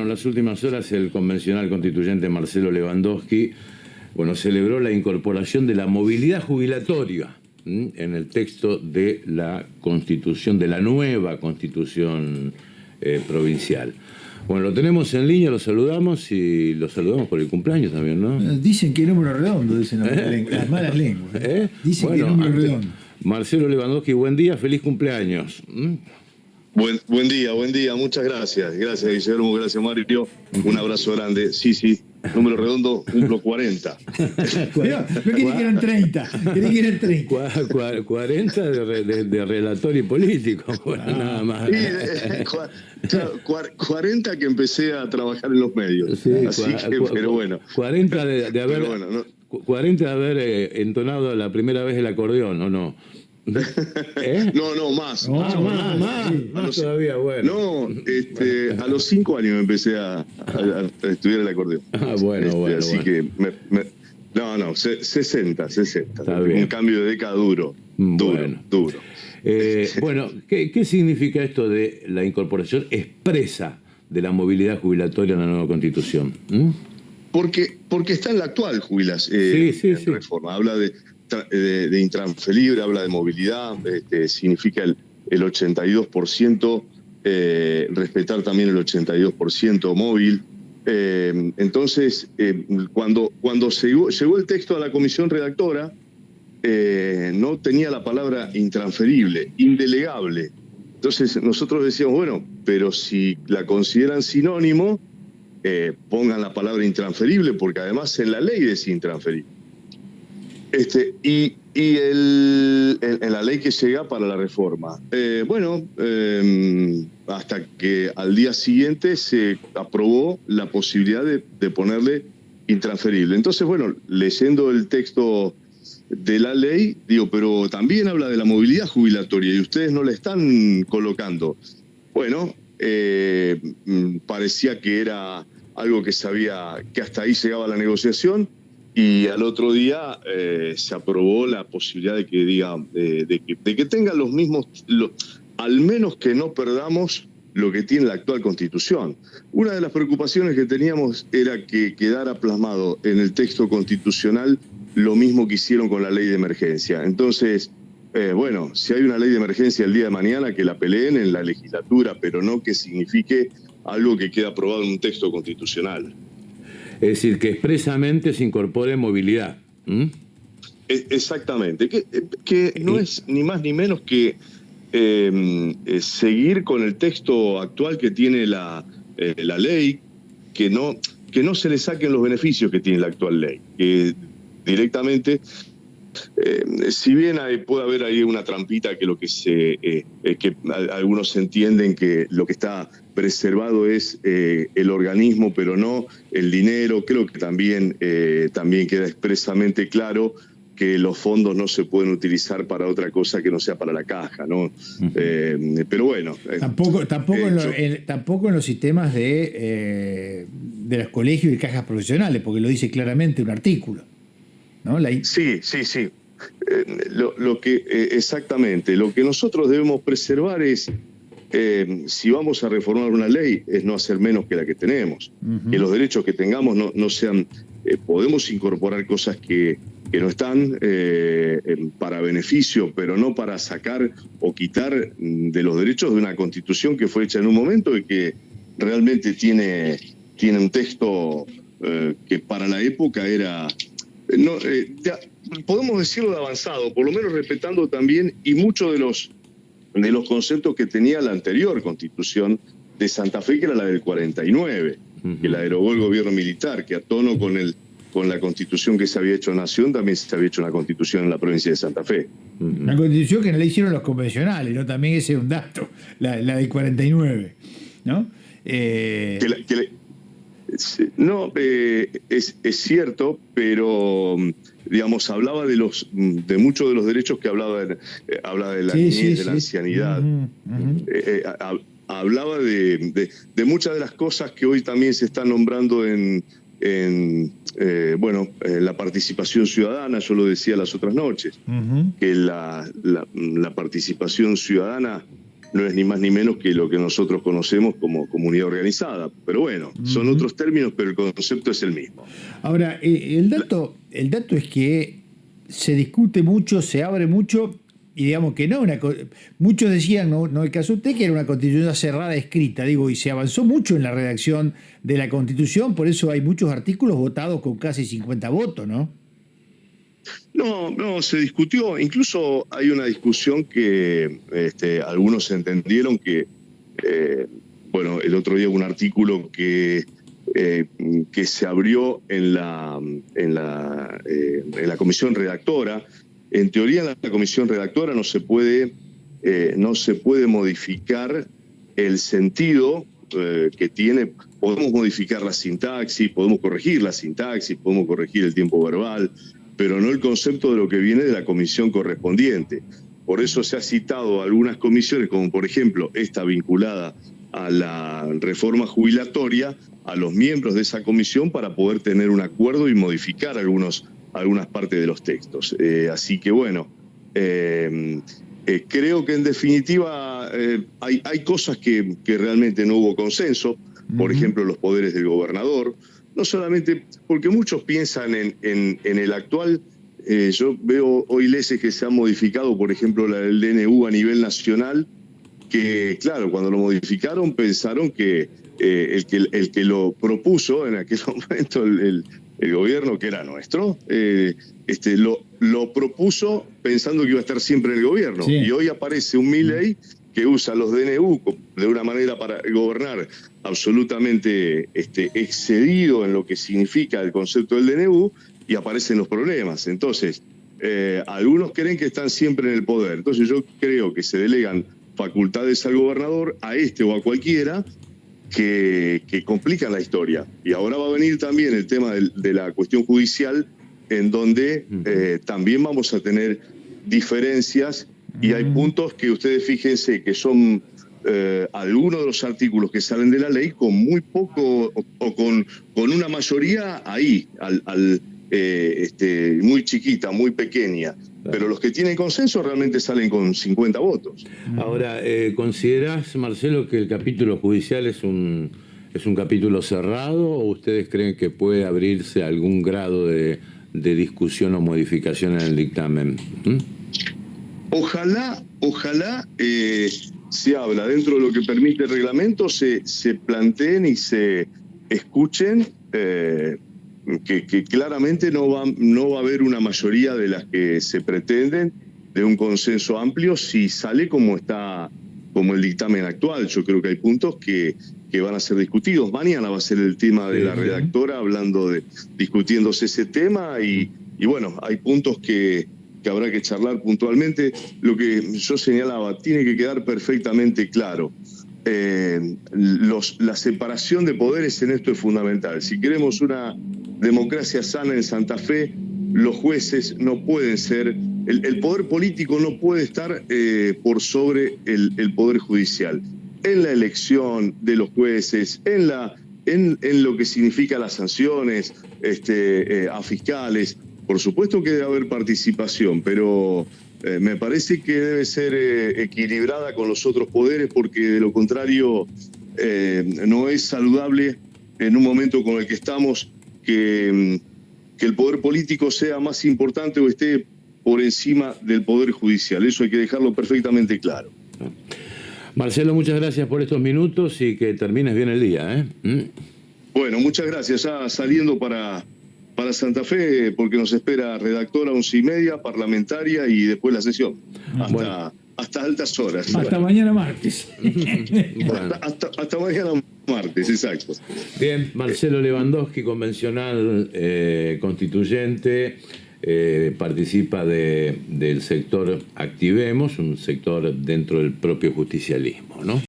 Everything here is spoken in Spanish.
en las últimas horas el convencional constituyente Marcelo Lewandowski, celebró la incorporación de la movilidad jubilatoria en el texto de la Constitución, de la nueva Constitución provincial. Bueno, lo tenemos en línea, lo saludamos y lo saludamos por el cumpleaños también, ¿no? Dicen que número redondo, dicen las malas lenguas. Dicen que número redondo. Marcelo Lewandowski, buen día, feliz cumpleaños. Buen día, muchas gracias. Gracias, Guillermo, gracias, Mario. Un abrazo grande. Sí, número redondo, cumplo 40. No quería que eran 30. Quería que eran 30. 40 de relator y político, nada más. Sí, 40 que empecé a trabajar en los medios. Sí, así que, pero bueno. 40 de haber, 40 de haber entonado la primera vez el acordeón, ¿o no? No, más. Más todavía, bueno. No, a los 5 años empecé a estudiar el acordeón. Bueno. Así que, 60. Está bien. Un cambio de década duro. Duro. Bueno, ¿qué significa esto de la incorporación expresa de la movilidad jubilatoria en la nueva Constitución? Porque está en la actual reforma. Habla de intransferible, habla de movilidad, significa el 82%, respetar también el 82% móvil. Entonces, cuando llegó el texto a la comisión redactora, no tenía la palabra intransferible, indelegable. Entonces nosotros decíamos, bueno, pero si la consideran sinónimo, pongan la palabra intransferible, porque además en la ley es intransferible. En la ley que llega para la reforma. Hasta que al día siguiente se aprobó la posibilidad de ponerle intransferible. Entonces, leyendo el texto de la ley, digo, pero también habla de la movilidad jubilatoria y ustedes no la están colocando. Parecía que era algo que que hasta ahí llegaba la negociación. Y al otro día se aprobó la posibilidad de que de que tengan los mismos, al menos que no perdamos lo que tiene la actual Constitución. Una de las preocupaciones que teníamos era que quedara plasmado en el texto constitucional lo mismo que hicieron con la ley de emergencia. Entonces, si hay una ley de emergencia el día de mañana, que la peleen en la legislatura, pero no que signifique algo que queda aprobado en un texto constitucional. Es decir, que expresamente se incorpore movilidad. Exactamente. Que no es ni más ni menos que seguir con el texto actual que tiene la ley, que no se le saquen los beneficios que tiene la actual ley. Que directamente, si bien puede haber ahí una trampita que que algunos entienden que lo que está preservado es el organismo, pero no el dinero. Creo que también queda expresamente claro que los fondos no se pueden utilizar para otra cosa que no sea para la caja, ¿no? Pero bueno. Tampoco en los sistemas de los colegios y cajas profesionales, porque lo dice claramente un artículo, ¿no? Sí. Exactamente. Lo que nosotros debemos preservar es, si vamos a reformar una ley, es no hacer menos que la que tenemos. Que los derechos que tengamos no sean... podemos incorporar cosas que no están para beneficio, pero no para sacar o quitar de los derechos de una Constitución que fue hecha en un momento y que realmente tiene un texto que para la época era... podemos decirlo de avanzado, por lo menos respetando también y muchos de los conceptos que tenía la anterior Constitución de Santa Fe, que era la del 49, que la derogó el gobierno militar, que a tono con la Constitución que se había hecho en Nación, también se había hecho una Constitución en la provincia de Santa Fe. Una Constitución que no la hicieron los convencionales, ¿no? También ese es un dato, la del 49, ¿no? Es cierto, pero digamos, hablaba de muchos de los derechos que hablaba de la niñez, de la ancianidad. Hablaba de muchas de las cosas que hoy también se están nombrando en la participación ciudadana. Yo lo decía las otras noches, que la participación ciudadana no es ni más ni menos que lo que nosotros conocemos como comunidad organizada. Pero bueno, son otros términos, pero el concepto es el mismo. Ahora, el dato es que se discute mucho, se abre mucho, y digamos que no, muchos decían, no el caso de usted, que era una constitución cerrada escrita, digo, y se avanzó mucho en la redacción de la constitución, por eso hay muchos artículos votados con casi 50 votos, ¿no? No, se discutió, incluso hay una discusión que algunos entendieron que, bueno, el otro día hubo un artículo que se abrió en la comisión redactora. En teoría, en la comisión redactora no se puede modificar el sentido que tiene. Podemos modificar la sintaxis, podemos corregir la sintaxis, podemos corregir el tiempo verbal, pero no el concepto de lo que viene de la comisión correspondiente. Por eso se ha citado algunas comisiones, como por ejemplo esta vinculada a la reforma jubilatoria, a los miembros de esa comisión para poder tener un acuerdo y modificar algunas partes de los textos. Así que bueno, creo que en definitiva hay cosas que realmente no hubo consenso, por ejemplo los poderes del gobernador, no solamente porque muchos piensan en el actual. Yo veo hoy leyes que se han modificado, por ejemplo la del DNU a nivel nacional, que claro, cuando lo modificaron pensaron que el que lo propuso en aquel momento el gobierno que era nuestro, lo propuso pensando que iba a estar siempre en el gobierno. Sí. Y hoy aparece un Milei que usa los DNU de una manera para gobernar absolutamente excedido en lo que significa el concepto del DNU, y aparecen los problemas. Entonces, algunos creen que están siempre en el poder. Entonces yo creo que se delegan facultades al gobernador, a o a cualquiera, que complican la historia. Y ahora va a venir también el tema de la cuestión judicial, en donde también vamos a tener diferencias, y hay puntos que ustedes fíjense que son algunos de los artículos que salen de la ley con muy poco o con una mayoría ahí, muy chiquita, muy pequeña. Pero los que tienen consenso realmente salen con 50 votos. Ahora, ¿considerás, Marcelo, que el capítulo judicial es un capítulo cerrado, o ustedes creen que puede abrirse algún grado de discusión o modificación en el dictamen? Ojalá se habla dentro de lo que permite el reglamento, se planteen y se escuchen que claramente no va a haber una mayoría de las que se pretenden de un consenso amplio si sale como el dictamen actual. Yo creo que hay puntos que van a ser discutidos. Mañana va a ser el tema de la redactora discutiéndose ese tema, y bueno, hay puntos que habrá que charlar puntualmente. Lo que yo señalaba, tiene que quedar perfectamente claro. La separación de poderes en esto es fundamental. Si queremos una democracia sana en Santa Fe, los jueces no pueden ser, el poder político no puede estar por sobre el poder judicial. En la elección de los jueces, en lo que significa las sanciones a fiscales. Por supuesto que debe haber participación, pero me parece que debe ser equilibrada con los otros poderes, porque de lo contrario no es saludable en un momento con el que estamos que el poder político sea más importante o esté por encima del poder judicial. Eso hay que dejarlo perfectamente claro. Marcelo, muchas gracias por estos minutos y que termines bien el día. Bueno, muchas gracias. Ya saliendo para Santa Fe, porque nos espera redactora 11:30, parlamentaria y después la sesión. Hasta altas horas. Hasta mañana martes. Bueno. Hasta mañana martes, exacto. Bien, Marcelo Lewandowski, convencional constituyente, participa del sector Activemos, un sector dentro del propio justicialismo, ¿no?